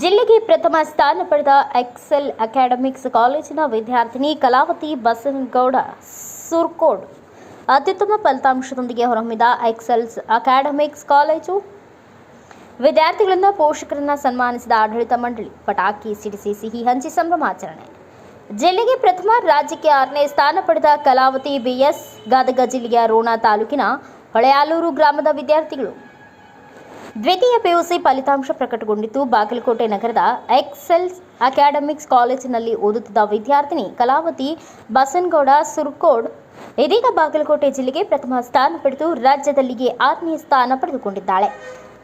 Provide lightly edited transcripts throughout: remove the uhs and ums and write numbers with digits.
ಜಿಲ್ಲೆಗೆ ಪ್ರಥಮ ಸ್ಥಾನ ಪಡೆದ ಎಕ್ಸೆಲ್ ಅಕಾಡೆಮಿಕ್ಸ್ ಕಾಲೇಜಿನ ವಿದ್ಯಾರ್ಥಿನಿ ಕಲಾವತಿ ಬಸನಗೌಡ ಸುರ್ಕೋಡ್ ಅತ್ಯುತ್ತಮ ಫಲಿತಾಂಶದೊಂದಿಗೆ ಹೊರಹೊಮ್ಮಿದ ಎಕ್ಸೆಲ್ಸ್ ಅಕಾಡೆಮಿಕ್ಸ್ ಕಾಲೇಜು ವಿದ್ಯಾರ್ಥಿಗಳನ್ನು ಪೋಷಕರನ್ನು ಸನ್ಮಾನಿಸಿದ ಆಡಳಿತ ಮಂಡಳಿ. ಪಟಾಕಿ ಸಿಡಿಸಿ ಸಿಹಿ ಹಂಚಿ ಸಂಭ್ರಮಾಚರಣೆ. ಜಿಲ್ಲೆಗೆ ಪ್ರಥಮ, ರಾಜ್ಯಕ್ಕೆ 6ನೇ ಸ್ಥಾನ ಪಡೆದ ಕಲಾವತಿ ಬಿಎಸ್ ಗದಗ ಜಿಲ್ಲೆಯ ರೋಣ ತಾಲೂಕಿನ ಹೊಳೆಯಾಲೂರು ಗ್ರಾಮದ ವಿದ್ಯಾರ್ಥಿಗಳು. ದ್ವಿತೀಯ ಪಿಯುಸಿ ಫಲಿತಾಂಶ ಪ್ರಕಟಗೊಂಡಿದ್ದು, ಬಾಗಲಕೋಟೆ ನಗರದ ಎಕ್ಸೆಲ್ಸ್ ಅಕಾಡೆಮಿಕ್ಸ್ ಕಾಲೇಜಿನಲ್ಲಿ ಓದುತ್ತಿದ್ದ ವಿದ್ಯಾರ್ಥಿನಿ ಕಲಾವತಿ ಬಸನಗೌಡ ಸುರ್ಕೋಡ್ ಇದೀಗ ಬಾಗಲಕೋಟೆ ಜಿಲ್ಲೆಗೆ ಪ್ರಥಮ ಸ್ಥಾನ ಪಡೆದು ರಾಜ್ಯದಲ್ಲಿಯೇ 6ನೇ ಸ್ಥಾನ ಪಡೆದುಕೊಂಡಿದ್ದಾಳೆ.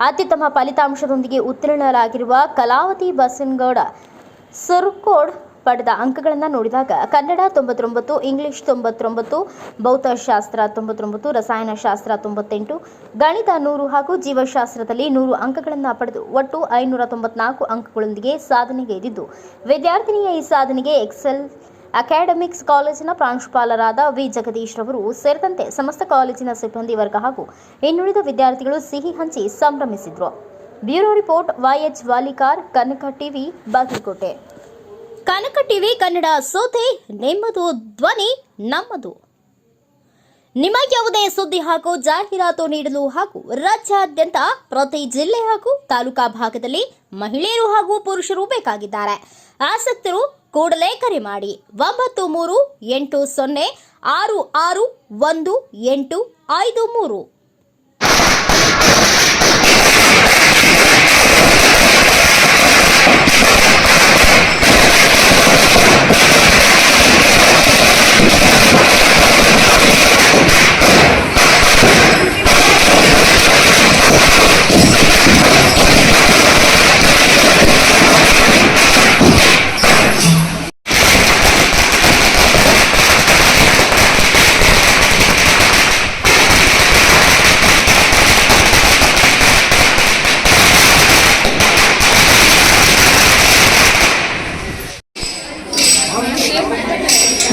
ಅತ್ಯುತ್ತಮ ಫಲಿತಾಂಶದೊಂದಿಗೆ ಉತ್ತೀರ್ಣರಾಗಿರುವ ಕಲಾವತಿ ಬಸನಗೌಡ ಸುರ್ಕೋಡ್ ಪಡೆದ ಅಂಕಗಳನ್ನು ನೋಡಿದಾಗ ಕನ್ನಡ 99, ಇಂಗ್ಲಿಷ್ 99, ಭೌತಶಾಸ್ತ್ರ 99, ರಸಾಯನಶಾಸ್ತ್ರ 98, ಗಣಿತ 100 ಹಾಗೂ ಜೀವಶಾಸ್ತ್ರದಲ್ಲಿ 100 ಅಂಕಗಳನ್ನು ಪಡೆದು ಒಟ್ಟು 594 ಅಂಕಗಳೊಂದಿಗೆ ಸಾಧನೆಗೈದಿದ್ದು, ವಿದ್ಯಾರ್ಥಿನಿಯ ಈ ಸಾಧನೆಗೆ ಎಕ್ಸೆಲ್ ಅಕಾಡೆಮಿಕ್ಸ್ ಕಾಲೇಜಿನ ಪ್ರಾಂಶುಪಾಲರಾದ ವಿ ಜಗದೀಶ್ ರವರು ಸೇರಿದಂತೆ ಸಮಸ್ತ ಕಾಲೇಜಿನ ಸಿಬ್ಬಂದಿ ವರ್ಗ ಹಾಗೂ ಇನ್ನುಳಿದ ವಿದ್ಯಾರ್ಥಿಗಳು ಸಿಹಿ ಹಂಚಿ ಸಂಭ್ರಮಿಸಿದರು. ಬ್ಯೂರೋ ರಿಪೋರ್ಟ್ YH ವಾಲಿಕಾರ್, ಕನಕ ಟಿವಿ, ಬಾಗಲಕೋಟೆ. ಕನಕ ಟಿವಿ ಕನ್ನಡ ಸೋತೆ ನಿಮ್ಮದು, ಧ್ವನಿ ನಮ್ಮದು. ನಿಮ್ಮ ಯಾವುದೇ ಸುದ್ದಿ ಹಾಗೂ ಜಾಹೀರಾತು ನೀಡಲು ಹಾಗೂ ರಾಜ್ಯಾದ್ಯಂತ ಪ್ರತಿ ಜಿಲ್ಲೆ ಹಾಗೂ ತಾಲೂಕಾ ಭಾಗದಲ್ಲಿ ಮಹಿಳೆಯರು ಹಾಗೂ ಪುರುಷರು ಬೇಕಾಗಿದ್ದಾರೆ. ಆಸಕ್ತರು ಕೂಡಲೇ ಕರೆ ಮಾಡಿ 9380661853.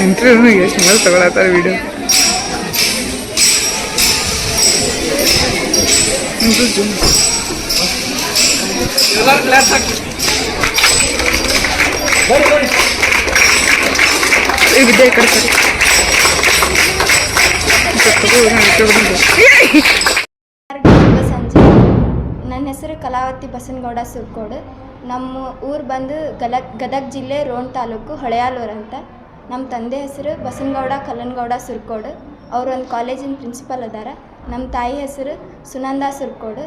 ಇಂಟರ್ವ್ಯೂ ಎಷ್ಟು ಮೇಲೆ ತಗೊಳತ್ತಾರೆ ವಿಡಿಯೋ. ವಿದ್ಯೆ ಕಡ್ತಾರೆ. ಸಂಜೆ. ನನ್ನ ಹೆಸರು ಕಲಾವತಿ ಬಸನಗೌಡ ಸುರ್ಕೋಡ್. ನಮ್ಮ ಊರು ಬಂದು ಗದಗ ಜಿಲ್ಲೆ ರೋಣ ತಾಲೂಕು ಹೊಳೆಯಾಲೂರು ಅಂತ. ನಮ್ಮ ತಂದೆ ಹೆಸರು ಬಸನಗೌಡ ಕಲ್ಲನಗೌಡ ಸುರ್ಕೋಡ್. ಅವರು ಒಂದು ಕಾಲೇಜಿನ ಪ್ರಿನ್ಸಿಪಲ್ ಅದಾರ. ನಮ್ಮ ತಾಯಿ ಹೆಸರು ಸುನಂದ ಸುರ್ಕೋಡ್.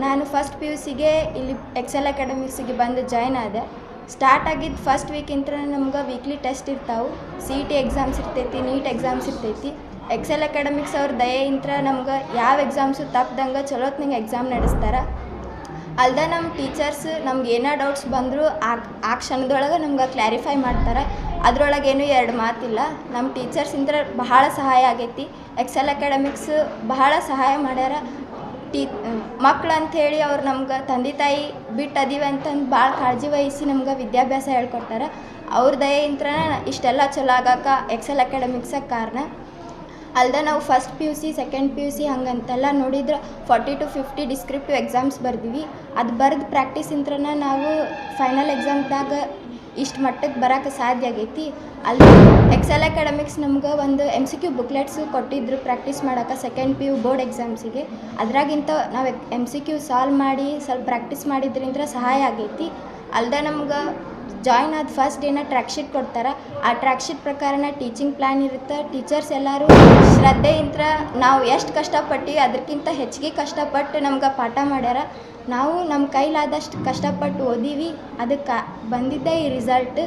ನಾನು ಫಸ್ಟ್ PUCಗೆ ಇಲ್ಲಿ ಎಕ್ಸೆಲ್ ಅಕಾಡೆಮಿಕ್ಸಿಗೆ ಬಂದು ಜಾಯ್ನ್ ಆದೆ. ಸ್ಟಾರ್ಟ್ ಆಗಿದ್ದು ಫಸ್ಟ್ ವೀಕಿಂತ ನಮ್ಗೆ ವೀಕ್ಲಿ ಟೆಸ್ಟ್ ಇರ್ತಾವೆ. CET ಎಕ್ಸಾಮ್ಸ್ ಇರ್ತೈತಿ, ನೀಟ್ ಎಕ್ಸಾಮ್ಸ್ ಇರ್ತೈತಿ. ಎಕ್ಸೆಲ್ ಅಕಾಡೆಮಿಕ್ಸ್ ಅವ್ರ ದಯೆಯಿಂದ ನಮ್ಗೆ ಯಾವ ಎಕ್ಸಾಮ್ಸು ತಪ್ಪದಂಗೆ ಚಲೋತ್ನಂಗೆ ಎಕ್ಸಾಮ್ ನಡೆಸ್ತಾರೆ. ಅಲ್ದೆ ನಮ್ಮ ಟೀಚರ್ಸ್ ನಮ್ಗೆ ಏನೋ ಡೌಟ್ಸ್ ಬಂದರೂ ಆ ಕ್ಷಣದೊಳಗೆ ನಮ್ಗೆ ಕ್ಲಾರಿಫೈ ಮಾಡ್ತಾರೆ. ಅದರೊಳಗೇನು ಎರಡು ಮಾತಿಲ್ಲ. ನಮ್ಮ ಟೀಚರ್ಸಿಂದ ಬಹಳ ಸಹಾಯ ಆಗೈತಿ. ಎಕ್ಸೆಲ್ ಅಕಾಡೆಮಿಕ್ಸ್ ಬಹಳ ಸಹಾಯ ಮಾಡ್ಯಾರ. ಮಕ್ಳು ಅಂಥೇಳಿ ಅವ್ರು ನಮ್ಗೆ ತಂದೆ ತಾಯಿ ಬಿಟ್ಟು ಅದೀವಿ ಅಂತಂದು ಭಾಳ ಕಾಳಜಿ ವಹಿಸಿ ನಮ್ಗೆ ವಿದ್ಯಾಭ್ಯಾಸ ಹೇಳ್ಕೊಡ್ತಾರೆ. ಅವ್ರ ದಯೆಯಿಂದ ಇಷ್ಟೆಲ್ಲ ಚಲೋ ಆಗಕ್ಕೆ ಎಕ್ಸೆಲ್ ಅಕಾಡೆಮಿಕ್ಸಾಗ ಕಾರಣ. ಅಲ್ದೆ ನಾವು ಫಸ್ಟ್ PUC, ಸೆಕೆಂಡ್ PUC ಹಂಗಂತೆಲ್ಲ ನೋಡಿದ್ರೆ 40 to 50 ಡಿಸ್ಕ್ರಿಪ್ಟಿವ್ ಎಕ್ಸಾಮ್ಸ್ ಬರ್ದೀವಿ. ಅದು ಬರೆದು ಪ್ರಾಕ್ಟೀಸಿಂದ ನಾವು ಫೈನಲ್ ಎಕ್ಸಾಮ್ದಾಗ ಇಷ್ಟು ಮಟ್ಟಕ್ಕೆ ಬರೋಕ್ಕೆ ಸಾಧ್ಯ ಆಗೈತಿ. ಅಲ್ಲಿ ಎಕ್ಸೆಲ್ ಅಕಾಡೆಮಿಕ್ಸ್ ನಮ್ಗೆ ಒಂದು MCQ ಬುಕ್ಲೆಟ್ಸು ಕೊಟ್ಟಿದ್ರು ಪ್ರಾಕ್ಟೀಸ್ ಮಾಡೋಕೆ ಸೆಕೆಂಡ್ PU ಬೋರ್ಡ್ ಎಕ್ಸಾಮ್ಸಿಗೆ. ಅದ್ರಾಗಿಂತ ನಾವು MCQ ಸಾಲ್ವ್ ಮಾಡಿ ಸ್ವಲ್ಪ ಪ್ರಾಕ್ಟೀಸ್ ಮಾಡಿದ್ರಿಂದ ಸಹಾಯ ಆಗೈತಿ. ಅಲ್ದೆ ನಮ್ಗೆ ಜಾಯ್ನ್ ಆದ ಫಸ್ಟ್ ಡೇನ ಟ್ರ್ಯಾಕ್ ಶೀಟ್ ಕೊಡ್ತಾರೆ. ಆ ಟ್ರ್ಯಾಕ್ ಶೀಟ್ ಪ್ರಕಾರನ ಟೀಚಿಂಗ್ ಪ್ಲ್ಯಾನ್ ಇರುತ್ತೆ. ಟೀಚರ್ಸ್ ಎಲ್ಲರೂ ಶ್ರದ್ಧೆಯಿಂದ ನಾವು ಎಷ್ಟು ಕಷ್ಟಪಟ್ಟು ಅದಕ್ಕಿಂತ ಹೆಚ್ಚಿಗೆ ಕಷ್ಟಪಟ್ಟು ನಮ್ಗೆ ಪಾಠ ಮಾಡ್ಯಾರ. ನಾವು ನಮ್ಮ ಕೈಲಾದಷ್ಟು ಕಷ್ಟಪಟ್ಟು ಓದೀವಿ. ಅದಕ್ಕೆ ಬಂದಿದ್ದೆ ಈ ರಿಸಲ್ಟ್.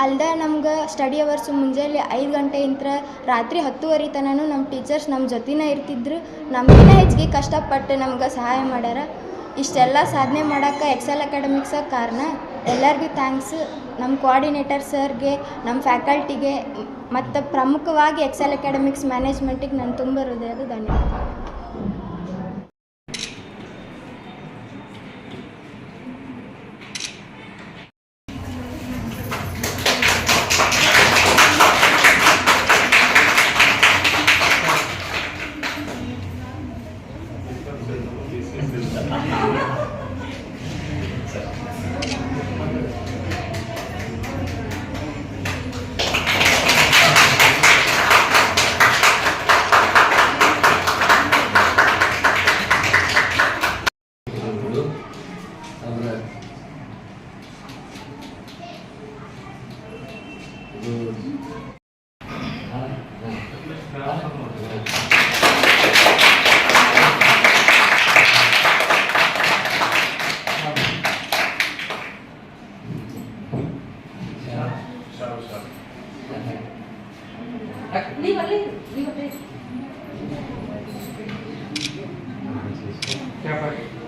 ಅಲ್ದೆ ನಮ್ಗೆ ಸ್ಟಡಿ ಅವರ್ಸು ಮುಂಜಾನೆ 5 ಗಂಟೆಯಿಂದ ರಾತ್ರಿ 10:30 ತನಕ ನಮ್ಮ ಟೀಚರ್ಸ್ ನಮ್ಮ ಜೊತೆನೇ ಇರ್ತಿದ್ರು. ನಮಗಿನ್ನ ಹೆಚ್ಚಿಗೆ ಕಷ್ಟಪಟ್ಟು ನಮ್ಗೆ ಸಹಾಯ ಮಾಡ್ಯಾರ. ಇಷ್ಟೆಲ್ಲ ಸಾಧನೆ ಮಾಡೋಕ್ಕೆ ಎಕ್ಸೆಲ್ ಅಕಾಡೆಮಿಕ್ಸಾಗ ಕಾರಣ. ಎಲ್ಲರಿಗೂ ಥ್ಯಾಂಕ್ಸ್. ನಮ್ಮ ಕೋಆರ್ಡಿನೇಟರ್ ಸರ್ಗೆ, ನಮ್ಮ ಫ್ಯಾಕಲ್ಟಿಗೆ ಮತ್ತು ಪ್ರಮುಖವಾಗಿ ಎಕ್ಸೆಲ್ ಅಕಾಡೆಮಿಕ್ಸ್ ಮ್ಯಾನೇಜ್ಮೆಂಟಿಗೆ ನಾನು ತುಂಬ ಹೃದಯದ ಧನ್ಯವಾದ. ಅಧ್ಯಾಪಕಿ